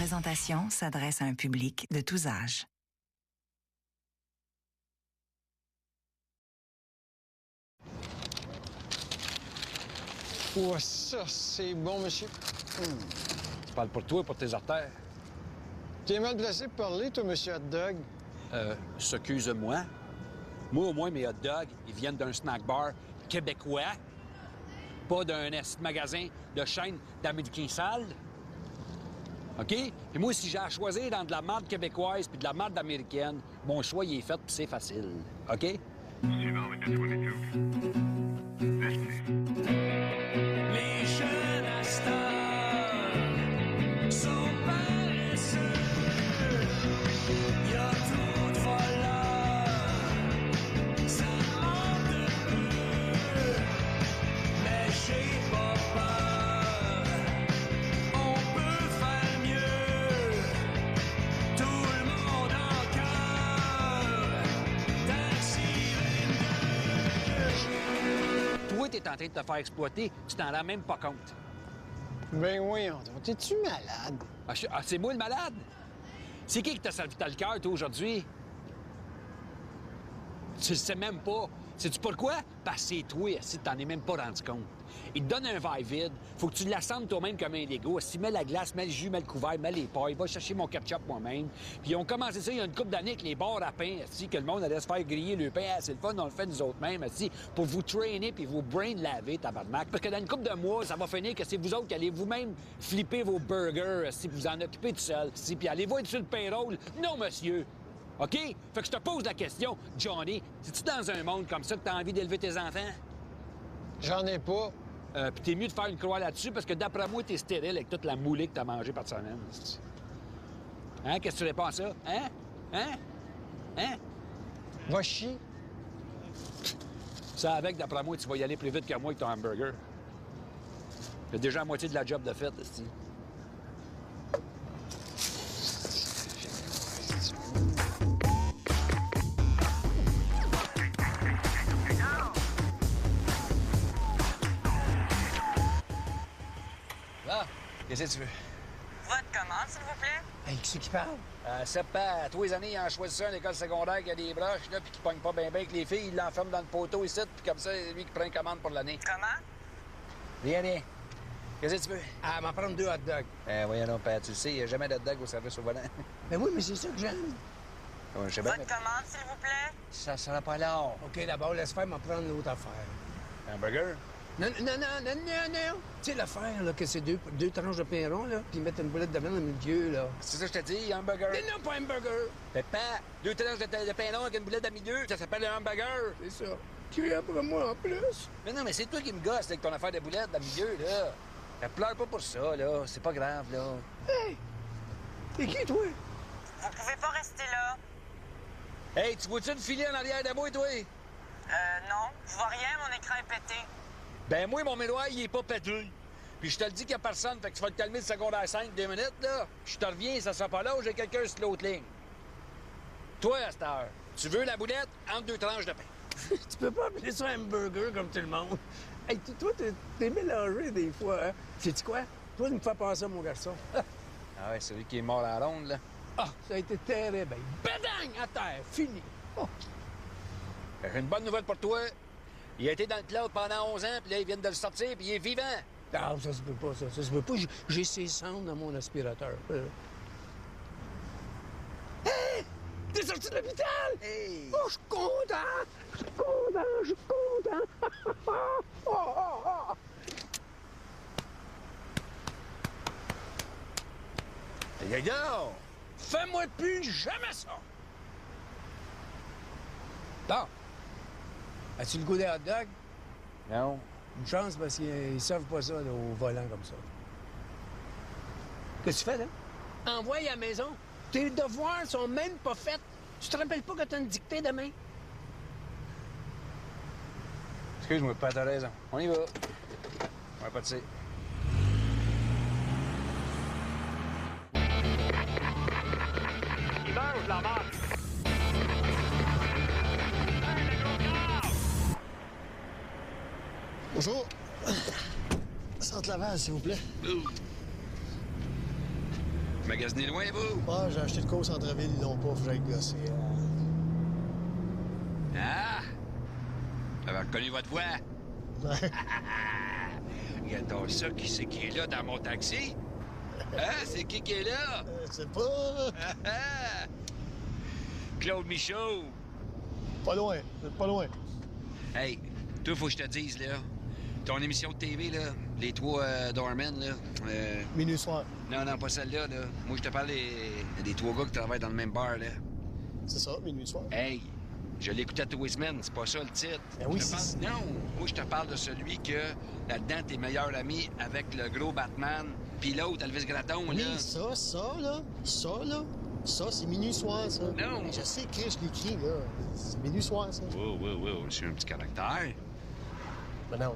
présentation s'adresse à un public de tous âges. Oh, ça, c'est bon, monsieur. Tu parles pour toi ou pour tes artères? Tu es mal placé pour parler, toi, monsieur Hot Dog. Excuse-moi. Moi, au moins, mes hot dogs, ils viennent d'un snack bar québécois, pas d'un magasin de chaîne d'Américains sales. OK? Et moi, si j'ai à choisir dans de la marde québécoise puis de la marde américaine, mon choix, il est fait puis c'est facile. OK? Suivant le 22. Les jeunes à cette heure sont paresseux. Y a trop de voleurs, ça manque de peu. Mais j'ai pas peur, on peut faire mieux. Tout le monde en cœur, Taxi 22. Toi, t'es en train de te faire exploiter, tu t'en rends même pas compte. Ben oui, Anton. T'es-tu malade? C'est moi le malade? C'est qui t'a servi le cœur, toi, aujourd'hui? Tu le sais même pas. Sais-tu pourquoi? Parce que c'est toi, si t'en es même pas rendu compte. Il te donne un verre vide, faut que tu l'assembles toi-même comme un Lego. Si mets la glace, mets le jus, mets le couvert, mets les pailles, va chercher mon ketchup moi-même. Puis ils ont commencé ça il y a une couple d'années avec les bars à pain, que le monde allait se faire griller le pain. C'est le fun, on le fait nous autres mêmes, pour vous traîner puis vous brain laver, tabarnak. Parce que dans une couple de mois, ça va finir que c'est vous autres qui allez vous-même flipper vos burgers, si vous en occupez tout seul. Puis allez-vous être sur le payroll? Non, monsieur. OK? Fait que je te pose la question, Johnny, es-tu dans un monde comme ça que t'as envie d'élever tes enfants? J'en ai pas. Puis t'es mieux de faire une croix là-dessus parce que d'après moi, t'es stérile avec toute la moulée que t'as mangée par semaine. Hein? Qu'est-ce que tu réponds à ça? Hein? Hein? Hein? Va chier. Ça avec, d'après moi, tu vas y aller plus vite que moi avec ton hamburger. T'as déjà la moitié de la job de fait, esti. Ah, qu'est-ce que tu veux? Votre commande, s'il vous plaît? Hey, qui c'est qui parle? C'est pas, tous les années, ils en choisissent ça à l'école secondaire qui a des broches, là, puis qui pogne pas bien avec les filles, ils l'enferment dans le poteau ici, puis comme ça, c'est lui qui prend une commande pour l'année. Comment? Rien, rien. Qu'est-ce que tu veux? Ah, m'en prendre 2 hot dogs. Voyons donc, Pat, tu le sais, il n'y a jamais de hot dog au service au volant. Ben oui, mais c'est ça que j'aime. Ouais, je sais bien, Votre commande, s'il vous plaît? ça sera pas long. OK, d'abord, laisse faire, m'en prendre l'autre affaire. Hamburger? Non. Tu sais, l'affaire, là, que c'est deux tranches de pain rond, là, puis mettre une boulette de viande au milieu, là. C'est ça que je te dis, hamburger. Mais non, pas un burger. Pépin, 2 tranches de pain long avec une boulette à milieu, ça s'appelle un hamburger. C'est ça. Crie après moi, en plus. Mais non, mais c'est toi qui me gosses avec ton affaire de boulette dans le milieu, là. Pleure pas pour ça, là. C'est pas grave, là. Hey! T'es qui, toi? Vous pouvez pas rester là. Hey, tu vois-tu le filet en arrière de moi, toi? Non. Je vois rien, mon écran est pété. Ben moi, mon miroir, il est pas pété. Puis je te le dis qu'il y a personne, fait que tu vas te calmer de secondaire 5, 2 minutes, là. Je te reviens, ça sera pas là où j'ai quelqu'un sur l'autre ligne. Toi, à cette heure, tu veux la boulette entre 2 tranches de pain. Tu peux pas appeler ça un hamburger comme tout le monde. Hey, toi, t'es mélangé des fois, hein? Sais-tu quoi? Toi, tu me fais penser à mon garçon. Ah ouais, c'est lui qui est mort en ronde, là. Ah, ça a été terrible. Badang! À terre, fini. Oh. J'ai une bonne nouvelle pour toi. Il a été dans le cloud pendant 11 ans, puis là, ils viennent de le sortir, puis il est vivant. Ah, ça se peut pas, ça. Ça se peut pas. J'ai ses cendres dans mon aspirateur. Hey! T'es sorti de l'hôpital? Hey! Oh, je suis content! Je suis content! Je suis content! Oh! Hey, donc! Fais-moi plus jamais ça! Bon. As-tu le goût des hot dogs? Non. Une chance parce qu'ils servent pas ça là, au volant comme ça. Qu'est-ce que tu fais, là? Envoie à la maison. Tes devoirs sont même pas faits. Tu te rappelles pas que t'as une dictée demain? Excuse-moi, pas t'as raison. On y va. On va pas de ça. Il mange la marque. Bonjour. Centre Laval, s'il vous plaît. Magasinez loin, vous? Ah, j'ai acheté le cours au centre-ville, ils l'ont pas, faut que j'aille gosser. Ah! J'avais reconnu votre voix. Ouais. Regardons ça, qui c'est qui est là dans mon taxi? Hein? C'est qui est là? Je sais pas. Claude Michaud. Pas loin, pas loin. Hey, toi, faut que je te dise, là, ton émission de TV, là, les trois Doormen, là... Minuit soir. Non, pas celle-là, là. Moi, je te parle des trois gars qui travaillent dans le même bar, là. C'est ça, minuit soir. Hey, je l'écoutais tous les semaines, c'est pas ça le titre. Ben oui, Je te parle- Non, moi, je te parle de celui que, là-dedans, t'es meilleur ami avec le gros Batman, puis l'autre, Elvis Gratton, Oui, là. ça, c'est minuit soir, ça. Non. Je sais que je l'écris, là. C'est minuit soir, ça. Wow, je suis un petit caractère. Mais non,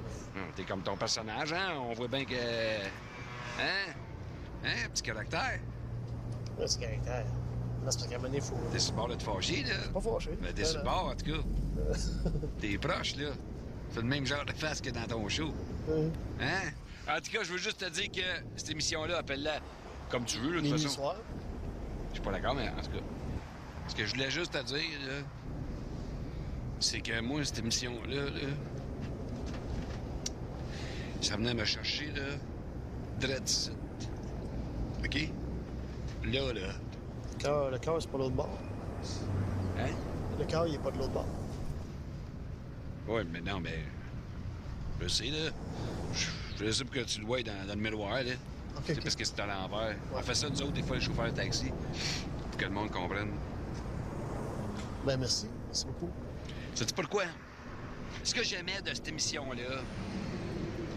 T'es comme ton personnage, hein? On voit bien que... Hein? Hein, petit caractère? mais c'est caractère. Là, c'est parce qu'à un moment donné, faut... T'es sur le bord de te fâcher, là? Pas fâché. Ben, t'es sur le bord, en tout cas. T'es proche, là. Fais le même genre de face que dans ton show. Hein? En tout cas, je veux juste te dire que cette émission-là, appelle-la comme tu veux, là, de toute Minuit façon. soir. Je suis pas d'accord, mais en tout cas. Ce que je voulais juste te dire, là, c'est que moi, cette émission-là, là, ça venait me chercher, là, drette ici. OK? Là. Le cœur, c'est pas l'autre bord. Hein? Le cœur, il est pas de l'autre bord. Oui, mais non, mais... Je sais, là. Je sais pour que tu le vois dans le miroir, là. OK, C'est OK. parce que c'est à l'envers. On fait ça, nous autres, des fois, les chauffeurs de taxi, pour que le monde comprenne. Ben, merci. Merci beaucoup. Sais-tu pourquoi? Ce que j'aimais de cette émission-là,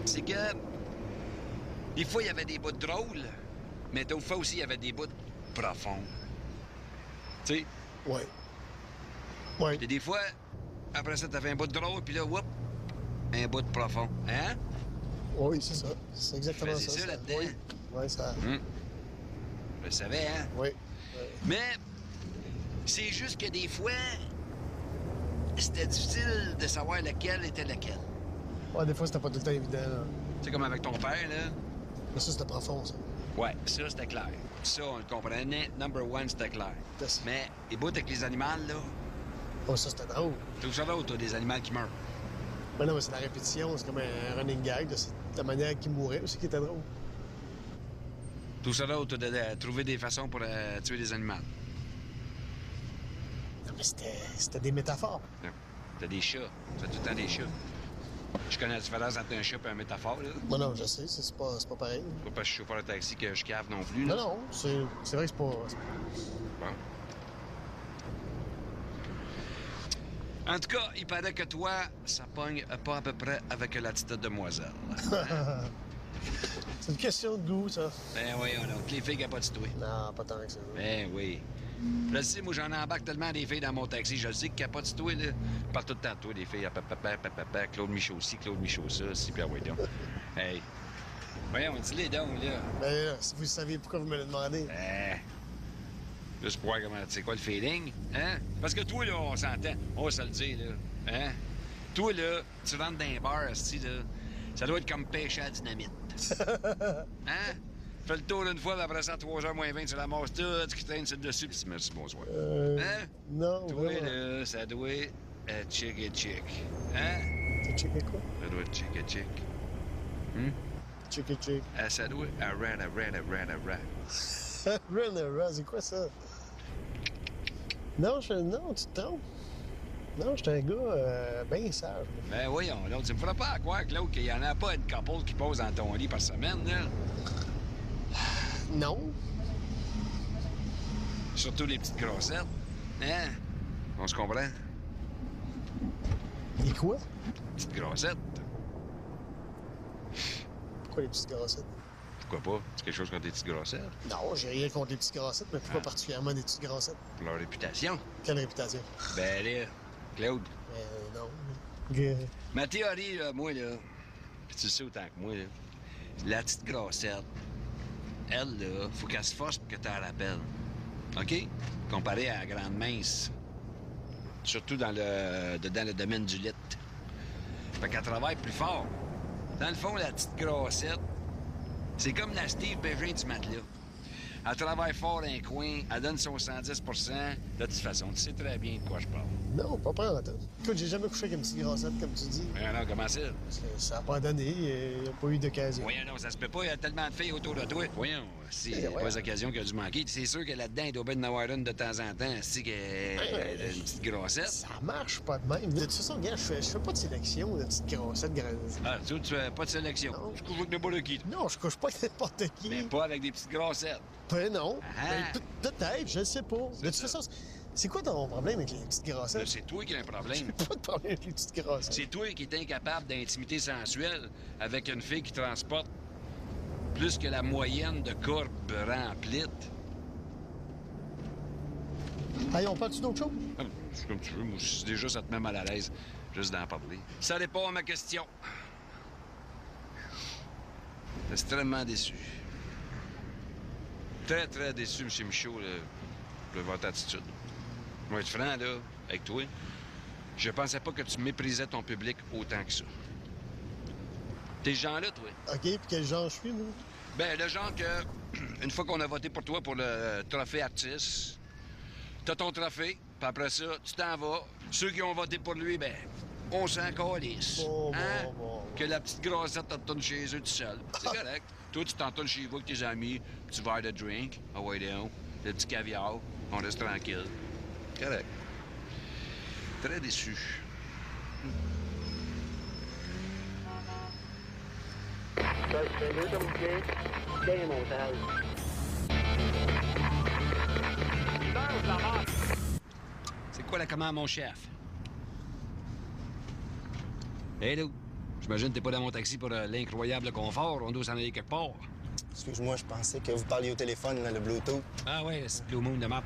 c'est que... Des fois, il y avait des bouts drôles, mais d'autres fois aussi, il y avait des bouts profonds. Tu sais? Ouais. Ouais. Et des fois, après ça, t'avais un bout drôle, puis là, whoop, un bout profond. Hein? Oui, c'est ça. C'est exactement Faisais ça. ça là-dedans. Oui. Oui, ça... Je le savais, hein? Oui. Mais c'est juste que des fois, c'était difficile de savoir lequel était lequel. Ouais, des fois, c'était pas tout le temps évident, là. Tu sais, comme avec ton père, là. Mais ça, c'était profond, ça. Ouais, ça, c'était clair. Ça, on le comprenait. Number one, c'était clair. Yes. Mais les bouts avec les animaux, là, Oh, ça, c'était drôle. tout ça d'autre, des animaux qui meurent. Mais non, mais c'est la répétition. C'est comme un running gag de la manière qu'il mourait aussi qui était drôle. Tout ça d'autre, de trouver des façons pour tuer des animaux. Non, mais c'était des métaphores. Non. T'as des chats. T'as tout le temps des chats. Je connais la différence entre un chat et un métaphore, là. Non, non, je sais. C'est pas pareil. Pas parce que je suis chauffeur de taxi que je cave non plus, là. Non, non. C'est vrai que c'est pas... Bon. En tout cas, il paraît que toi, ça pogne pas à peu près avec la petite demoiselle. C'est une question de goût, ça. Ben oui, donc les filles capotent toi. Non, pas tant que ça. Ben oui. Je le sais, moi, j'en embarque tellement des filles dans mon taxi. Je le sais que capotent toi, là. Je parle tout le temps de toi, des filles. Papa, Claude Michaud ci, Claude Michaud ça, si, puis ah ouais, donc. Hey. Voyons, dis-les donc, là. Ben là, si vous saviez pourquoi vous me le demandez. Juste pour voir comment, c'est quoi le feeling, hein? Parce que toi, là, on s'entend, on va se le dire, là, hein? Toi, là, tu rentres dans un bar, asti, là, ça doit être comme pêcher à la dynamite. Hein? Fais le tour une fois, puis après ça, 3h moins 20, tu ramasses tout, tu traînes sur le dessus, puis tu merci, bonsoir. Hein? Non, Toi, vraiment. là, ça doit être chick et chick. Hein? T'as checké quoi? Ça doit être chick et chick. Checké, check. Ça doit être a rat. Run, c'est quoi ça? Non, non, tu te trompes. Non, j'étais un gars bien sage. Ben voyons, là, tu me feras pas à croire, Claude, qu'il y en a pas une couple qui pose dans ton lit par semaine, là. Non. Surtout les petites grossettes. Hein? On se comprend? Et quoi? Petites grossettes. Pourquoi les petites grossettes? Pourquoi pas? C'est quelque chose contre les petites grossettes? Non, j'ai rien contre les petites grossettes, mais pourquoi particulièrement des petites grossettes? Pour leur réputation. Quelle réputation? Ben là, Claude, Non. ma théorie, là, moi, là, pis tu le sais autant que moi, là, la petite grossette, elle, là, faut qu'elle se force pour que tu la rappelles. OK? Comparé à la grande mince. Surtout dans le domaine du lit. Fait qu'elle travaille plus fort. Dans le fond, la petite grossette, c'est comme la Steve Bégin du matelas. Elle travaille fort dans un coin, elle donne son 110 de toute façon, tu sais très bien de quoi je parle. Non, pas prendre en tête. Écoute, j'ai jamais couché avec une petite grassette, comme tu dis. Voyons donc, comment ça? Parce que ça n'a pas donné, il n'y a pas eu d'occasion. Voyons donc, ça se peut pas, il y a tellement de filles autour de toi. Voyons, si, il y a pas d'occasion qui a dû manquer. C'est sûr que là-dedans, il doit bien en avoir une de temps en temps, si une petite grossette. Ça marche pas de même. De toute façon, gars, je fais pas de sélection de petites grossettes. Ah, tu fais pas de sélection. Non. Je couche avec n'importe qui. Non, je couche pas avec n'importe qui. Mais pas avec des petites grossettes. Ben non. Ah. Ben, peut-être, je sais pas. De toute façon, c'est quoi ton problème avec les petites Là, grossettes? c'est toi qui as un problème. Pas de problème avec les petites grossettes. C'est toi qui es incapable d'intimité sensuelle avec une fille qui transporte plus que la moyenne de courbes remplies. Hey, on parle-tu d'autre chose? Ah, c'est comme tu veux. Moi, si déjà ça te met mal à l'aise, juste d'en parler. Ça répond à ma question. T'es extrêmement déçu. Très, très déçu, M. Michaud, là, de votre attitude. Moi, être franc, là, avec toi, je pensais pas que tu méprisais ton public autant que ça. T'es ce genre-là, toi? OK, puis quel genre je suis, moi? Ben, le genre que, une fois qu'on a voté pour toi pour le trophée artiste, t'as ton trophée, puis après ça, tu t'en vas. Ceux qui ont voté pour lui, ben, on s'en calisse. Bon. Que la petite grossette retourne chez eux tout seul. C'est correct. Toi, tu t'entournes chez vous avec tes amis, petit verre de drink, ah ouais, donc, le petit caviar, on reste tranquille. Correct. Très déçu. C'est quoi la commande, mon chef? Hello. J'imagine que t'es pas dans mon taxi pour l'incroyable confort. On doit s'en aller quelque part. Excuse-moi, je pensais que vous parliez au téléphone, là, le Bluetooth. Ah ouais, c'est Blue Moon de map.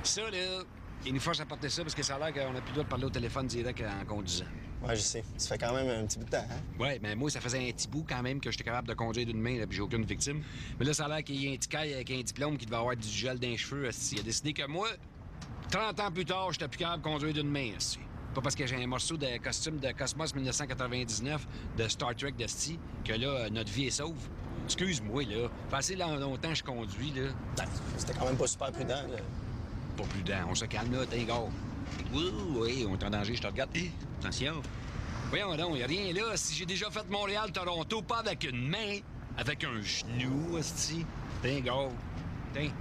Ça, là, il nous force à porter ça parce que ça a l'air qu'on n'a plus le droit de parler au téléphone direct en conduisant. Ouais, je sais. Ça fait quand même un petit bout de temps, hein? Ouais, mais moi, ça faisait un petit bout quand même que j'étais capable de conduire d'une main, là, puis j'ai aucune victime. Mais là, ça a l'air qu'il y a un petit caille avec un diplôme qui devait avoir du gel dans les cheveux. Il a décidé que moi, 30 ans plus tard, j'étais plus capable de conduire d'une main. Asti. Pas parce que j'ai un morceau de costume de Cosmos 1999 de Star Trek d'Asti que là, notre vie est sauve. Excuse-moi, là. Fait assez longtemps que je conduis, là. Ben, c'était quand même pas super prudent, là. Pas prudent. On se calme, là, t'es gars. Oui, on est en danger, je te regarde. Hé, attention. Voyons donc, y a rien là. Si j'ai déjà fait Montréal-Toronto, pas avec une main, avec un genou, esti. T'es gars. Tiens.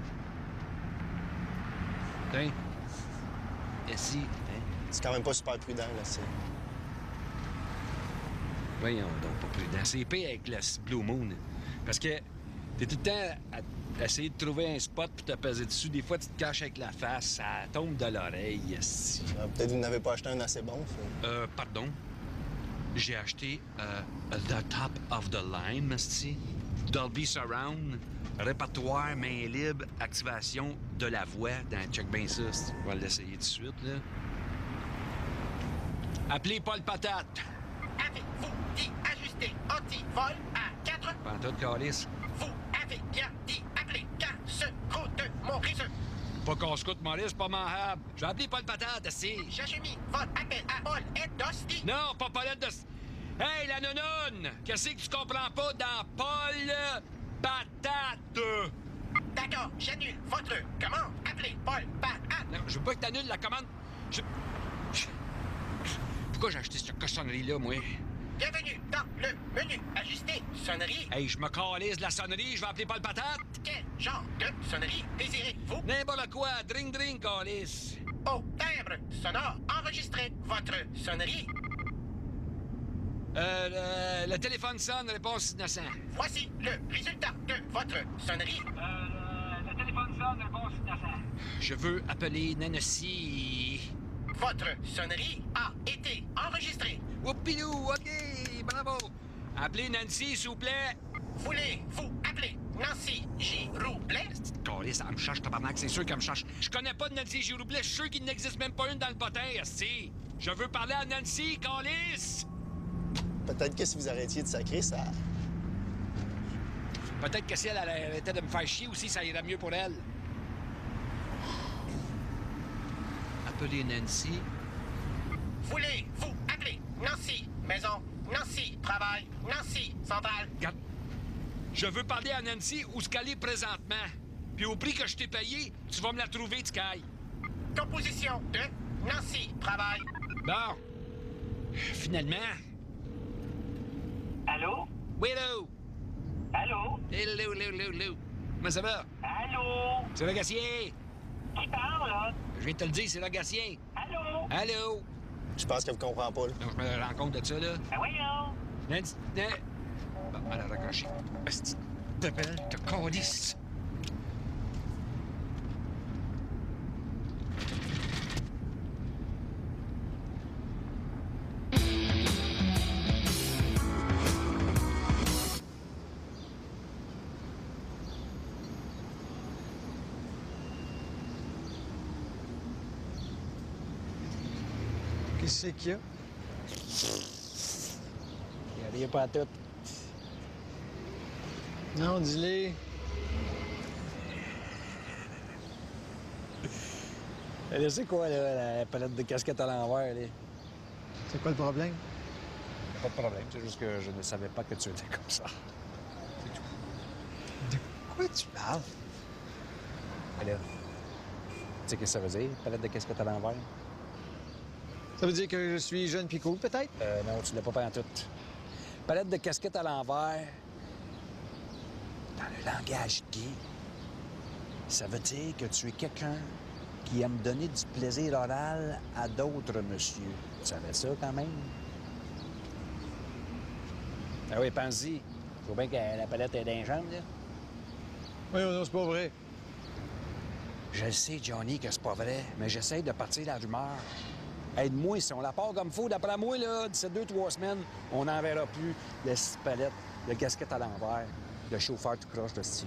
Tiens. Ici. C'est quand même pas super prudent, là, c'est... Voyons donc, pas prudent. C'est pire avec le Blue Moon. Parce que t'es tout le temps à essayer de trouver un spot pour te peser dessus. Des fois, tu te caches avec la face, ça tombe de l'oreille. Esti. Peut-être que vous n'avez pas acheté un assez bon, ça. Pardon? J'ai acheté The Top of the Line, esti. Dolby Surround, répertoire, main libre, activation de la voix dans Check bien ça. esti. On va l'essayer tout de suite, là. Appelez Paul Patate. Avez-vous dit ajuster anti-vol à 4? Pantoute, calice. Vous avez bien dit appeler casse-croûte de Maurice. Pas casse-croûte, Maurice, pas manhab. Je vais appeler Paul Patate, esti. J'ai mis votre appel à Paul et Dosti. Non, pas Paulette de... Hey, la nononne! Qu'est-ce que tu comprends pas dans Paul Patate? D'accord, j'annule votre commande. Appelez Paul Patate. Non, je veux pas que t'annules la commande. Pourquoi j'ai acheté cette cochonnerie-là, moi? Bienvenue dans le menu ajusté sonnerie. Hey, je me calise de la sonnerie, je vais appeler Paul Patate. Quel genre de sonnerie désirez-vous? N'importe quoi, drink, calice. Au timbre sonore, enregistrez votre sonnerie. Le téléphone sonne, réponse innocent. Voici le résultat de votre sonnerie. Le téléphone sonne, réponse innocent. Je veux appeler Nancy. Votre sonnerie a été enregistrée. Whoopidou, OK, bravo. Appelez Nancy, s'il vous plaît. Voulez-vous appeler Nancy Giroublet? Calice, elle me cherche, tabarnak, c'est sûr qu'elle me cherche. Je connais pas de Nancy Giroublet, je suis sûr qu'il n'existe même pas une dans le potin, esti. Je veux parler à Nancy, calice. Peut-être que si vous arrêtiez de sacrer, ça... Peut-être que si elle arrêtait de me faire chier aussi, ça irait mieux pour elle. Appelez Nancy. Voulez-vous appeler Nancy Maison, Nancy Travail, Nancy Centrale? Regarde, je veux parler à Nancy où ce qu'elle est présentement. Puis au prix que je t'ai payé, tu vas me la trouver, Sky. Composition de Nancy. Travail. Bon. Finalement. Allô? Oui, hello. Allô? Hello. Comment ça va? Allô? C'est le Gatien. Qui parle, là? Je viens de te le dire, c'est le Gatien. Allô? Allô? Je pense que vous comprenez pas, là. Donc, je me rends compte de ça, là. Ben voyons! Nancy, bon, elle a raccroché. Asti de belle, de calice. Qu'est-ce qu'il y a? Il n'y a rien pas à tout. Non, dis-le. Elle c'est quoi, là, la palette de casquettes à l'envers, là? C'est quoi le problème? Pas de problème, c'est juste que je ne savais pas que tu étais comme ça. C'est tout. De quoi tu parles? Mais là, tu sais qu'est-ce que ça veut dire, palette de casquettes à l'envers? Ça veut dire que je suis jeune puis cool, peut-être? Non, tu l'as pas en tout. Palette de casquettes à l'envers, dans le langage gay, ça veut dire que tu es quelqu'un qui aime donner du plaisir oral à d'autres monsieur. Tu savais ça, quand même? Ah oui, pense-y. Faut bien que la palette est dans les jambes, là. Oui, non, c'est pas vrai. Je le sais, Johnny, que c'est pas vrai, mais j'essaie de partir la rumeur. Aide-moi, si on la part comme faut, d'après moi, là, d'ici 2-3 semaines, on n'en verra plus de 6 palettes, de casquette à l'envers, de chauffeur tout croche de style.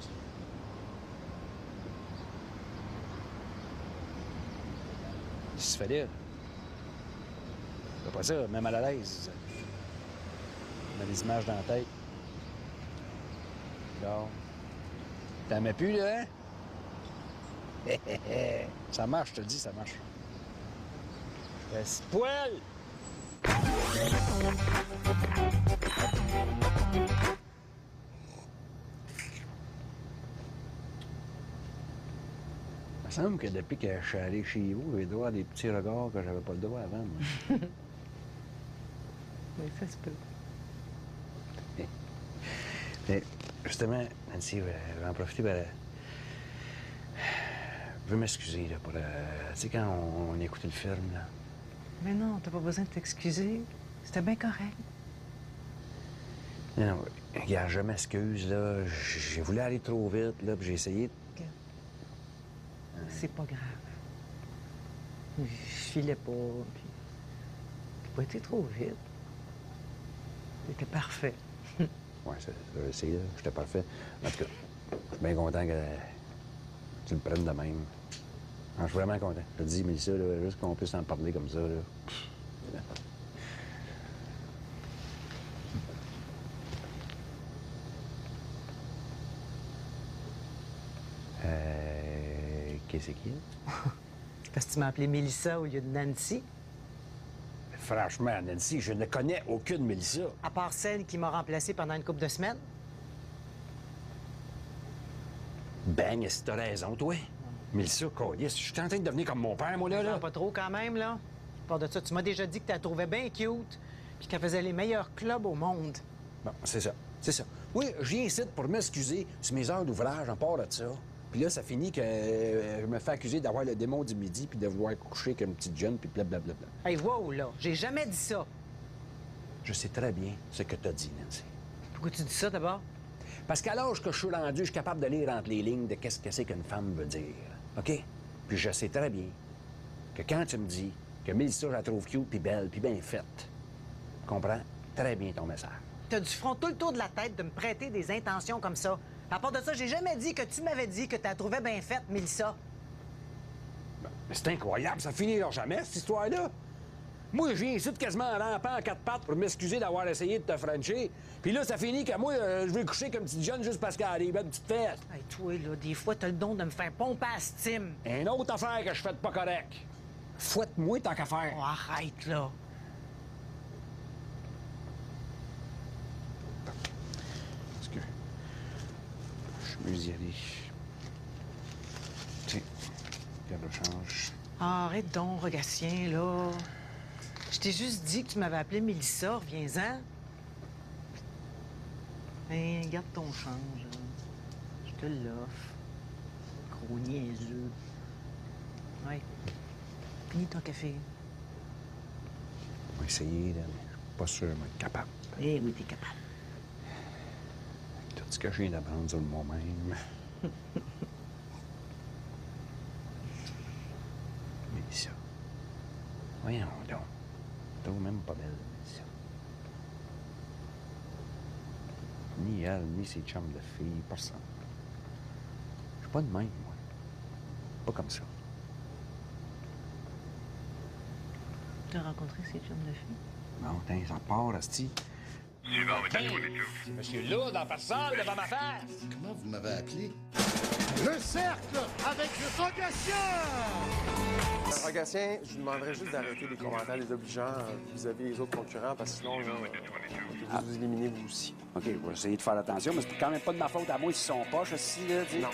Qu'est-ce que tu fais là? C'est pas ça, même à l'aise. On a des images dans la tête. Là. T'en mets plus, là, hein? Ça marche, je te le dis, ça marche. Laisse poil! Il me semble que depuis que je suis allé chez vous, j'ai le droit à des petits regards que j'avais pas le droit avant. Moi. Oui, ça se peut. Mais justement, Nancy, je vais en profiter pour... Je veux m'excuser là, pour... tu sais, quand on écoutait le film, là. Mais non, t'as pas besoin de t'excuser. C'était bien correct. Non, regarde, je m'excuse, là. J'ai voulu aller trop vite, là, puis j'ai essayé... C'est pas grave. Je filais pas, puis... T'as pas été trop vite. T'étais parfait. Oui, j'ai essayé, là. J'étais parfait. En tout cas, je suis bien content que tu le prennes de même. Je suis vraiment content. Je te dis, Mélissa, là, juste qu'on puisse en parler comme ça, là. Qu'est-ce qu'il y a? Parce que tu m'as appelé Mélissa au lieu de Nancy. Franchement, Nancy, je ne connais aucune Mélissa. À part celle qui m'a remplacée pendant une couple de semaines. Ben, si t'as raison, toi. Mélissa, câlisse, je suis en train de devenir comme mon père, moi, là. Pas trop, quand même, là. À part de ça, tu m'as déjà dit que tu la trouvais bien cute, puis qu'elle faisait les meilleurs clubs au monde. Bon, c'est ça. C'est ça. Oui, je viens ici pour m'excuser sur mes heures d'ouvrage en part de ça. Puis là, ça finit que je me fais accuser d'avoir le démon du midi puis de vouloir coucher comme une petite jeune, puis blablabla. Hey, wow, là, j'ai jamais dit ça. Je sais très bien ce que t'as dit, Nancy. Pourquoi tu dis ça, d'abord? Parce qu'à l'âge que je suis rendu, je suis capable de lire entre les lignes de qu'est-ce que c'est qu'une femme veut dire. OK? Puis je sais très bien que quand tu me dis que Mélissa, je la trouve cute, puis belle, puis bien faite, tu comprends très bien ton message. T'as du front tout le tour de la tête de me prêter des intentions comme ça. À part de ça, j'ai jamais dit que tu m'avais dit que tu la trouvais bien faite, Mélissa. Ben, mais c'est incroyable, ça finira jamais, cette histoire-là. Moi, je viens ici quasiment en rampant en 4 pattes pour m'excuser d'avoir essayé de te frencher. Puis là, ça finit que moi, je vais coucher comme une petite jeune juste parce qu'elle a des belles petites fesses. Hey, toi, là, des fois, t'as le don de me faire pomper à stime. Une autre affaire que je fais de pas correct. Fouette-moi tant qu'à faire. Oh, arrête, là. Parce que je suis mieux y aller. Regarde le change. Ah, arrête donc, Rogatien, là. Je t'ai juste dit que tu m'avais appelé Mélissa, reviens-en. Hein, garde ton change, là. Je te l'offre. Gros niaiseux. Ouais. Finis ton café. On va essayer, là, mais je suis pas sûr, mais être capable. Eh oui, t'es capable. Tout ce que je viens d'apprendre sur moi-même. Mélissa. Voyons donc. T'es même pas belle, Mélissa. Ni elle, ni ses chums de filles, personne. Je suis pas de même, moi. Pas comme ça. T'as rencontré ces chums de filles? Bon, tiens, ça part, asti. Suivant with the 22. C'est monsieur Lourd en personne devant ma face. Comment vous m'avez appelé? Le cercle avec le Rogatien! Rogatien, je vous demanderais juste d'arrêter les commentaires désobligeants vis-à-vis des autres concurrents, parce que sinon, vous vous éliminez vous aussi. OK, je vais essayer de faire attention, mais c'est quand même pas de ma faute à moi s'ils sont poches, aussi, là, tu sais. Non.